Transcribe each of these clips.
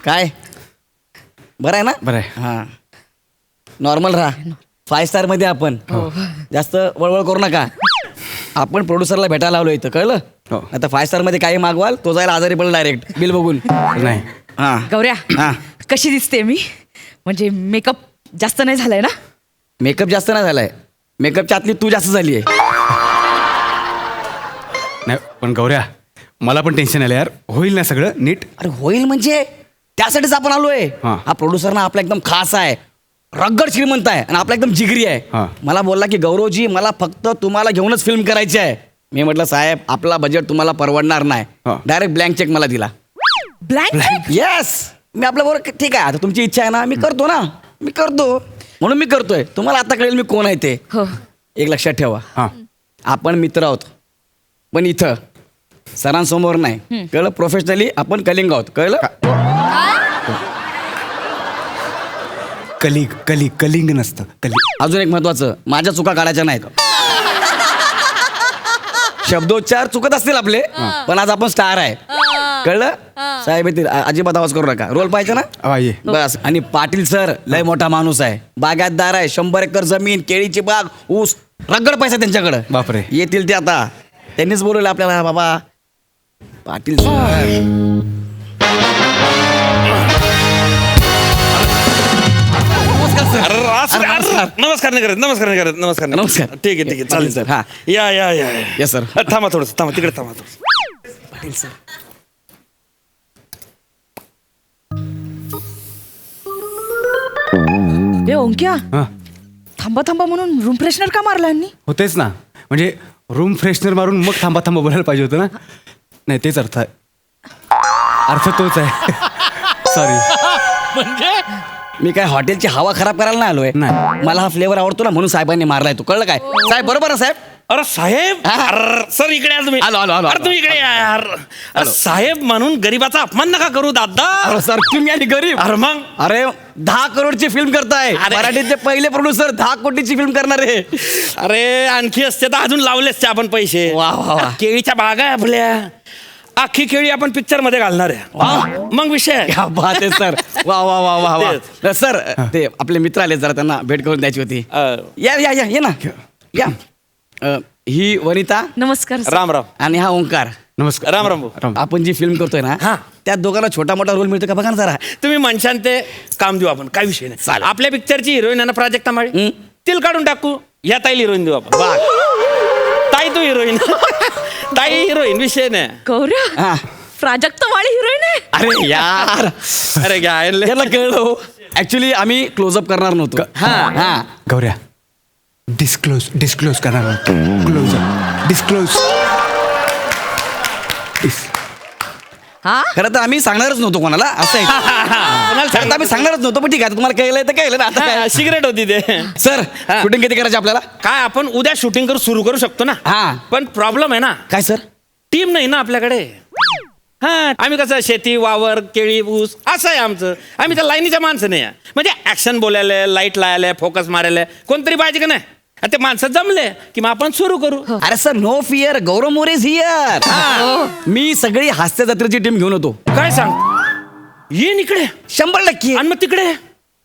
काय बरं आहे ना? बरं आहे. हां नॉर्मल राहा. 5 स्टार मध्ये आपण जास्त वळवळ करू नका. आपण प्रोड्युसरला भेटायला आलो इथं कळलं. हो. आता 5 स्टार मध्ये काही मागवाल तो जायला आजारी पडेल डायरेक्ट बिल बघून. नाही हां गौऱ्या हां कशी दिसते मी? म्हणजे मेकअप जास्त नाही झालाय ना? मेकअप जास्त नाही झालाय. मेकअपच्या आतली तू जास्त झाली आहे. नाही पण गौऱ्या मला पण टेन्शन आलं यार. होईल ना सगळं नीट? अरे होईल म्हणजे त्यासाठीच आपण आलोय. हां. हा प्रोड्युसर ना आपला एकदम खास आहे. रगड श्रीमंत आहे आणि आपला एकदम जिगरी आहे. हां. मला बोलला की गौरवजी मला फक्त तुम्हाला घेऊनच फिल्म करायची आहे. मी म्हटलं साहेब आपला बजेट तुम्हाला परवडणार नाही. हां. डायरेक्ट ब्लँक चेक मला दिला. ब्लँक? येस मी आपल्या बरोबर ठीक आहे आता तुमची इच्छा आहे ना मी करतो ना मी करतो म्हणून मी करतोय. तुम्हाला आता कळेल मी कोण आहे ते. हो. एक लक्षात ठेवा हां आपण मित्र आहोत पण इथं सरांसमोर नाही कळलं. प्रोफेशनली आपण कलिंग आहोत कळलं. कलिंग नसतं कलिंग. अजून एक महत्वाचं माझ्या चुका काढायच्या नाहीत. शब्दोच्चार चुकत असतील आपले पण आज आपण स्टार आहे कळलं. साहेब येतील अजिबात आवाज करू नका. रोल पाहिजे ना ये बस. आणि पाटील सर लय मोठा माणूस आहे. बागायतदार आहे. 100 एकर जमीन केळीची बाग ऊस रगड पैसा त्यांच्याकडे. बापरे. येतील ते आता. त्यांनीच बोलवलं आपल्याला बाबा पाटील सर. नमस्कार नाही करत नमस्कार नाही करत नमस्कार नाही. नमस्कार. ठीक आहे ठीक आहे चालेल सर. सर. हा या या या येस सर. थांबा थोडंसं थांबा तिकडे थांबा थोडंसं. पाटील सर ए ओंक्या हां थांबा थांबा म्हणून रूम फ्रेशनर का मारला यांनी? होतेच ना. म्हणजे रूम फ्रेशनर मारून मग थांबा थांबा बोलायला पाहिजे होतं ना. नाही तेच अर्थ आहे. अर्थ तोच आहे. सॉरी. म्हणजे मी काय हॉटेलची हवा खराब करायला नाही आलोय. नाही. मला हा फ्लेवर आवडतो ना म्हणून साहेबांनी मारलाय. तू कळलं काय साहेब बरोबर ना साहेब. अरे साहेब हा. अरे सर इकडे या तुम्ही. आलो, आलो, आलो, अरे आलो. तुम्ही इकडे या यार. अरे साहेब म्हणून गरीबाचा अपमान नका करू दादा. अरे सर तुम्ही आणि गरीब. अरे मग अरे 10 करोडची फिल्म करताय. अरे. मराठीचे पहिले प्रोड्युसर 10 कोटीची फिल्म करणार आहे. अरे आणखी असते तर अजून लावले असते आपण पैसे. वा, वा, वा. केळीच्या बागा आहे आपल्या. अख्खी केळी आपण पिक्चर मध्ये घालणार आहे. मग विषय क्या बात आहे सर. वा वा वा वा वा. सर ते आपले मित्र आले जरा त्यांना भेट करून द्यायची होती. या या या ये ना या. ही वनिता नमस्कार सर. राम राम आणि हा ओंकार. नमस्कार. राम राम भाऊ. राम. आपण जी फिल्म करतोय ना हा. त्या दोघांना छोटा मोठा रोल मिळतो का बघा ना जरा. तुम्ही म्हणशान ते काम देऊ आपण काय विषय नाही. चालेल. आपल्या पिक्चरची हिरोईन आहे ना प्राजक्ता माळी तिल काढून टाकू. या ताईला हिरोईन देऊ आपण. ताई तू हिरोईन. ताई हिरोईन विषय नाही. गौऱ्या हा. प्राजक्त माळी हिरोईन आहे. अरे यार अरे घ्या आणले. याला कळलं. ऍक्च्युली आम्ही क्लोजअप करणार नव्हतो. हा हा गौऱ्या डिस्क्लोज करणार. Close disclose. हा खरं तर आम्ही सांगणारच नव्हतो कोणाला असं आहे. खरं तर आम्ही सांगणारच नव्हतो पण ठीक आहे तुम्हाला कळलंय तर कळलं ना आता काय. सिगरेट होती ते. सर शूटिंग किती करायची आपल्याला. काय आपण उद्या शूटिंग करू सुरू करू शकतो ना. हा. पण प्रॉब्लेम आहे ना काय सर. टीम नाही ना आपल्याकडे. हा आम्ही कसं शेती वावर केळी ऊस असं आहे आमचं. आम्ही त्या लाईनीच्या माणसं नाही आहे. म्हणजे ऍक्शन बोलायला लाईट लावायला फोकस मारायला कोणतरी पाहिजे का नाही. आणि ते माणसं जमले की मग आपण सुरू करू. अरे sir no fear Gaurav More is here. मी सगळी हास्य जत्रेची टीम घेऊन होतो. काय सांग येईन इकडे 100%. आणि मग तिकडे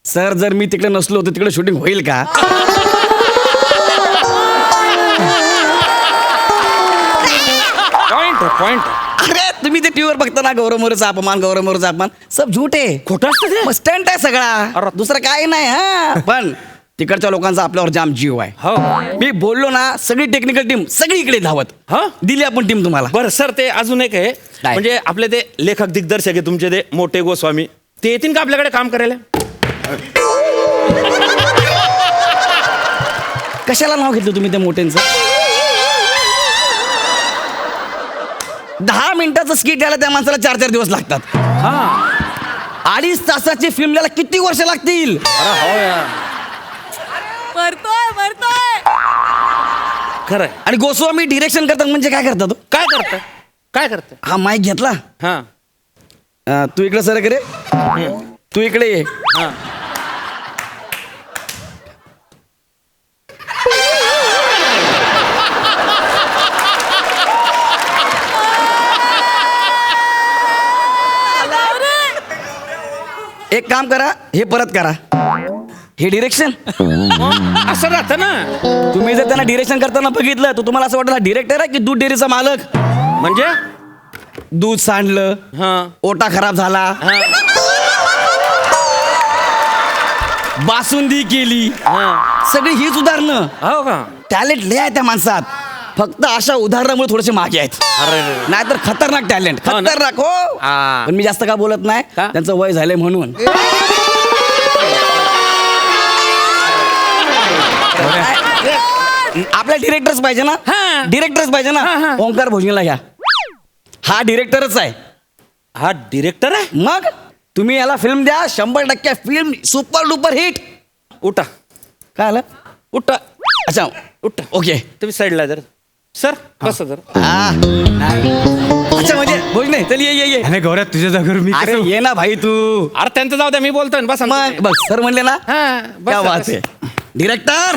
सर जर मी तिकडे नसलो तर तिकडे शूटिंग होईल का. पॉइंट अरे तुम्ही ते टीव्हीवर बघता ना गौरव मोरेचा अपमान सब झूट आहे. खोटं असतं ते. स्टंट आहे सगळा दुसरं काय नाही. हा पण तिकडच्या लोकांचा आपल्यावर जाम जीव आहे. हो मी बोललो ना सगळी टेक्निकल टीम सगळी इकडे धावत. हा दिली आपण टीम तुम्हाला. बरं सर ते अजून एक आहे काय? म्हणजे आपले ते लेखक दिग्दर्शक आहे तुमचे ते मोठे गोस्वामी ते येतील का आपल्याकडे काम करायला. कशाला नाव घेतलं तुम्ही त्या मोठ्यांचं. 10 मिनिटाचं स्किट यायला त्या माणसाला 4-4 दिवस लागतात. हा 2.5 तासाची फिल्म यायला किती वर्ष लागतील. अरे हो यार मरतोय खरंय. आणि गोस्वामी डिरेक्शन करतात म्हणजे काय करतात. काय करत हा माईक घेतला. हा तू इकडे सर करे तू इकडे ये. हा एक काम करा, हे परत करा. हे डिरेक्शन. असं राहतं ना. तुम्ही जर त्यांना डिरेक्शन करताना बघितलं तर तुम्हाला असं वाटलं हा डिरेक्टर आहे की दूध डेअरीचा मालक. म्हणजे दूध सांडलं, हा ओटा खराब झाला, हा बासुंदी केली, हा सगळी हीच उदाहरणं. हो का. टॅलेंट लय आहे त्या माणसात, फक्त अशा उदाहरणामुळे थोडेसे मागे आहेत. अरे नाहीतर खतरनाक टॅलेंट, हो ना? खतरनाक हो. हा. पण मी जास्त का बोलत नाही, का? त्यांचं वय झालंय म्हणून. आपल्या डिरेक्टर्स पाहिजे ना, हा. डिरेक्टर्स पाहिजे ना. हा, हा. ओंकार भोजनीला घ्या, हा डिरेक्टरच आहे. हा डिरेक्टर आहे. मग तुम्ही याला फिल्म द्या, 100% फिल्म सुपर डुपर हिट. उठा काय आलं? उठा अच्छा, उठा. ओके. तुम्ही साईडला जर सर बस जर. हा. अच्छा म्हणजे भोजने, चल ये ये ये. नाही गौऱ्या, तुझ्या जागेवर मी अरे कसं- ये ना भाई तू. अरे त्यांचं जाऊ द्या, मी बोलतोय ना, बस मग बघ सर म्हणले ना, हा, बस, क्या बात बस. आहे. डिरेक्टर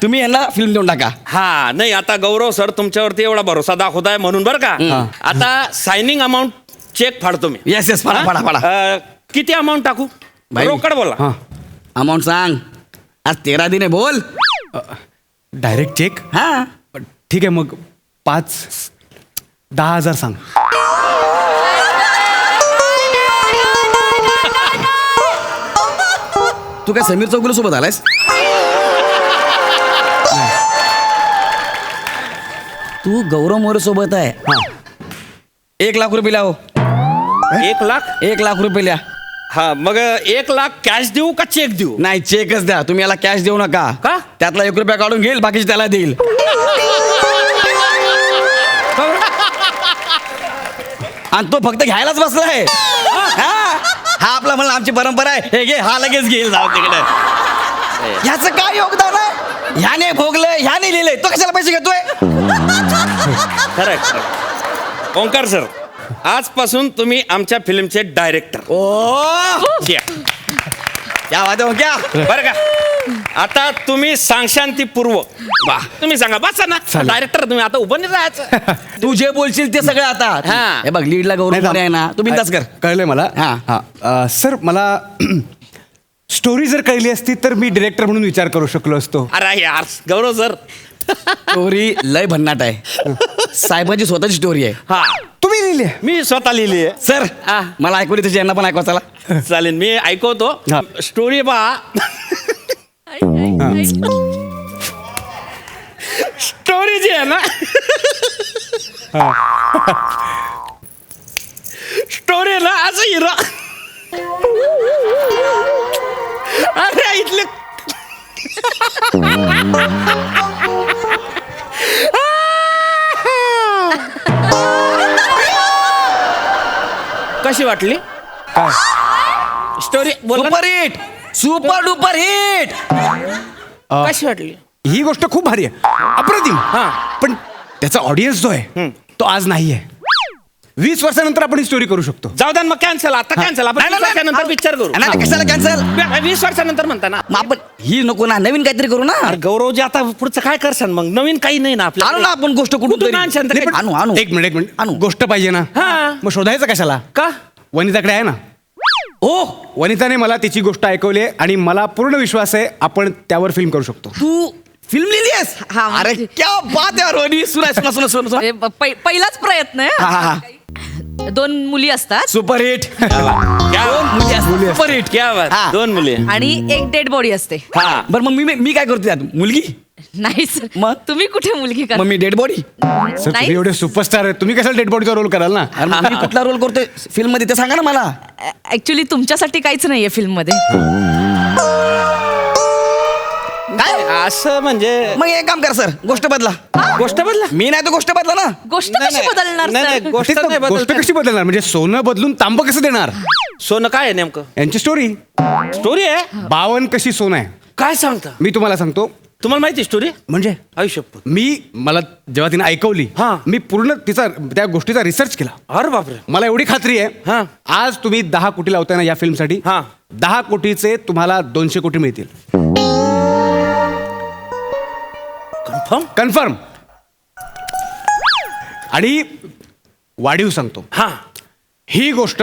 तुम्ही यांना फिल्म देऊन टाका. हा नाही, आता गौरव सर तुमच्यावरती एवढा भरोसा दाखवत आहे म्हणून बरं का. आता सायनिंग अमाऊंट चेक फाडतो मी. येस येस, फाडा फाडा फाडा. किती अमाऊंट टाकू? भाई. रोकड बोला. हा अमाऊंट सांग. आज 13 दिन आहे, बोल. Direct check. हा ठीक आहे मग 10,000 सांग. तू काय समीर चौगुले सोबत आलायस? तू गौरव मोरे सोबत आहे. हा 1 लाख रुपये लाव. 1 लाख. 1 लाख रुपये लिहा. हा मग 1 लाख कॅश देऊ का चेक देऊ? नाही, चेकच द्या. तुम्ही याला कॅश देऊ नका. का? त्यातला 1 रुपया काढून घेईल, बाकीचे त्याला देईल. आणि तो फक्त घ्यायलाच बसलाय. हा आपला म्हणून आमची परंपरा आहे. हे घे, हा लगेच घेईल. जाऊ तिकडे. ह्याचं काय योगदान आहे? ह्याने भोगलंय, ह्याने लिहिलंय, तो कशाला पैसे घेतोय? खरंय. ओंकार सर, आजपासून तुम्ही आमच्या फिल्मचे डायरेक्टर. ओ क्या बात आहे, क्या बरं का. आता तुम्ही सांगशांतीपूर्व तुम्ही सांगा, बसा ना. चालेल. डायरेक्टर तुम्ही आता उभं नाही राहायचं. तू जे बोलशील ते सगळं आता. हा. हे बघ, लीडला गौरव मोरे आहे ना, तू बिंदास कर. कळलंय मला. हा. हा सर, मला स्टोरी जर कळली असती तर मी डिरेक्टर म्हणून विचार करू शकलो असतो. अरे यार गौरव सर. स्टोरी लय भन्नाट आहे. साहेबांची स्वतःची स्टोरी आहे. हा तुम्ही लिहिले. मी स्वतः लिहिली आहे. सर हा. मला ऐकू दे, त्याची यांना पण ऐकवा चला. चालेल, मी ऐकवतो. हा. स्टोरी पहा. स्टोरी जी आहे ना, स्टोरी ना असं हिरो. अरे इथले कशी वाटली स्टोरी? बोल super hit, super duper hit. कशी वाटली? ही गोष्ट खूप भारी आहे, अप्रतिम. हा. पण त्याचा ऑडियन्स जो आहे तो आज नाही आहे. 20 वर्षानंतर आपण ही स्टोरी करू शकतो. जाऊ द्या मग, कॅन्सल आता. कॅन्सल आपण 20 वर्षानंतर पिक्चर करू. नाही, कशाला कॅन्सल? 20 वर्षानंतर म्हणता ना. मग आपण ही नको ना, नवीन काहीतरी करू ना. अरे गौरवजी, आता पुढचं काय करसान मग? नवीन काही नाही ना आपल्या. आणू ना आपण गोष्ट कुठून कुठून तरी. आणशाल तर नाही, पण काही- आणू आणू. एक मिनिट आणू. गोष्ट पाहिजे ना. हा. मग शोधायचं कशाला? का? वनिताकडे आहे ना. ओ वनिताने मला तिची गोष्ट ऐकवली आहे आणि मला पूर्ण विश्वास आहे आपण त्यावर फिल्म करू शकतो. तू फिल्म लिहिली आहेस? हा, अरे म्हणजे- क्या बात आहे रोनी. सुना सुना सुना सुना सुना. अरे, पहिलाच प्रयत्न हा, हा, हा. आहे. 2 मुली असतात सुपर हिट. क्या सुपर हिट. क्या बात. हा. 2 मुली. आणि एक डेड बॉडी असते. हा. बरं मग मी काय करतो त्यात? मुलगी? नाही सर, मग? तुम्ही कुठे मुलगी मग करा? मी डेड बॉडी. सर तुम्ही नाही एवढे सुपरस्टार आहेत, तुम्ही कशाला डेड बॉडीचा रोल कराल ना. अरे मग मी कुठला रोल करतोय फिल्म मध्ये ते सांगा ना मला. ऍक्च्युली तुमच्यासाठी काहीच नाहीये फिल्म मध्ये. काय? असं म्हणजे मग एक काम कर सर, गोष्ट बदला. गोष्ट बदला. मी नाही तर गोष्ट बदला ना. गोष्ट नाही, कशी नाही. बदलणार नाही, नाही, सर? गोष्ट तेच तर, नाही गोष्ट बदलता. कशी बदलणार? म्हणजे सोनं बदलून तांबं कसं देणार? सोनं काय आहे नेमकं? यांची स्टोरी. स्टोरी आहे. 52 कशी सोनं आहे काय सांगता? मी तुम्हाला सांगतो. तुम्हाला माहिती स्टोरी? म्हणजे आयुष्यपत. मला जेव्हा तिने ऐकवली हा. मी पूर्ण त्या गोष्टीचा रिसर्च केला. अरे बापरे. मला एवढी खात्री आहे हा. आज तुम्ही 10 कोटी लावताय ना या फिल्मसाठी. हा. 10 कोटीचे तुम्हाला 200 कोटी मिळतील. कन्फर्म? कन्फर्म. आणि वाढीव सांगतो, हा. ही गोष्ट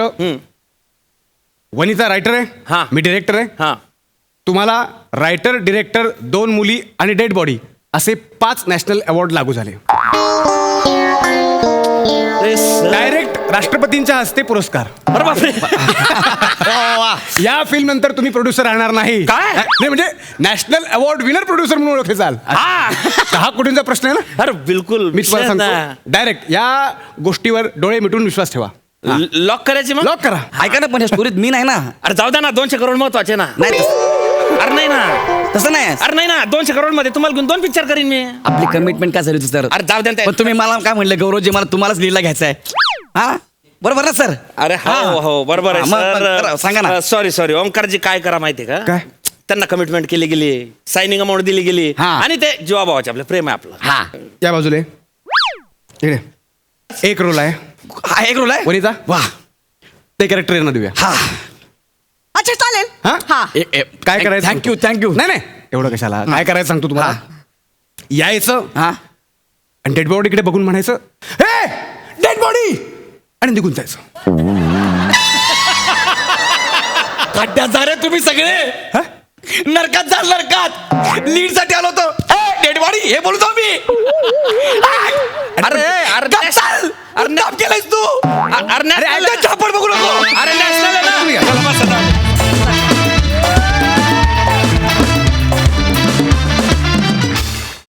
वनिता रायटर आहे हा. मी डिरेक्टर आहे. हा तुम्हाला रायटर डिरेक्टर 2 मुली आणि डेड बॉडी असे 5 नॅशनल अवॉर्ड लागू झाले. अरे sir. डायरेक्ट राष्ट्रपतींच्या हस्ते पुरस्कार. अरे बापरे. वा, वा. या फिल्म नंतर तुम्ही प्रोड्युसर राहणार नाही. काय? नाही म्हणजे नॅशनल अवॉर्ड विनर प्रोड्युसर म्हणून ओळखले जाल. हा 10 कोटींचा प्रश्न आहे ना. अरे बिलकुल मी तुम्हाला सांगतो डायरेक्ट या गोष्टीवर डोळे मिटून विश्वास ठेवा. लॉक करायची मग. लॉक करा. ऐका ना पण ह्या स्टोरीत मी नाही ना. अरे जाऊ द्या ना 200 करोड महत्वाचे ना. नाही अरे नाही ना तसं नाही. अरे नाही ना 200 करोड मध्ये तुम्हाला घेऊन 2 पिक्चर करीन मी. आपली कमिटमेंट काय झाली होती सर? अरे जाऊ द्या ना पण तुम्ही मला काय म्हणले गौरवजी मला तुम्हालाच लीडला घ्यायचं आहे. हा बरोबर ना सर? अरे हो हो बरोबर हा, मग करा, सांगा ना. आहे सॉरी ओंकारजी काय करा माहितीये का काय? त्यांना कमिटमेंट केली गेली सायनिंग अमाऊंट दिली गेली हा. आणि ते जीवाभावाचे आपलं प्रेम आहे आपलं. हा या बाजूला ये. इकडे 1 रोल आहे. हा एक रोल आहे. वनिता वा ते कॅरेक्टर यांना देऊया. हा अच्छा चालेल. हा? हा काय करायचं थँक्यू थँक्यू. नाही नाही एवढं कशाला काय करायचं सांगतो तुम्हाला. यायचं हा आणि डेड बॉडीकडे बघून म्हणायचं हे डेड बॉडी आणि निघून जायचं. खड्ड्यात जा रे तुम्ही सगळे. हा? नरकात जा नरकात. लीड साठी आलो होतो. डेड बॉडी हे बोलतो मी. अरे गप्प चाल. अरे मुद्दाम केलंयस तू. अरे अरे नाही झापड बघू नको. अरे नाही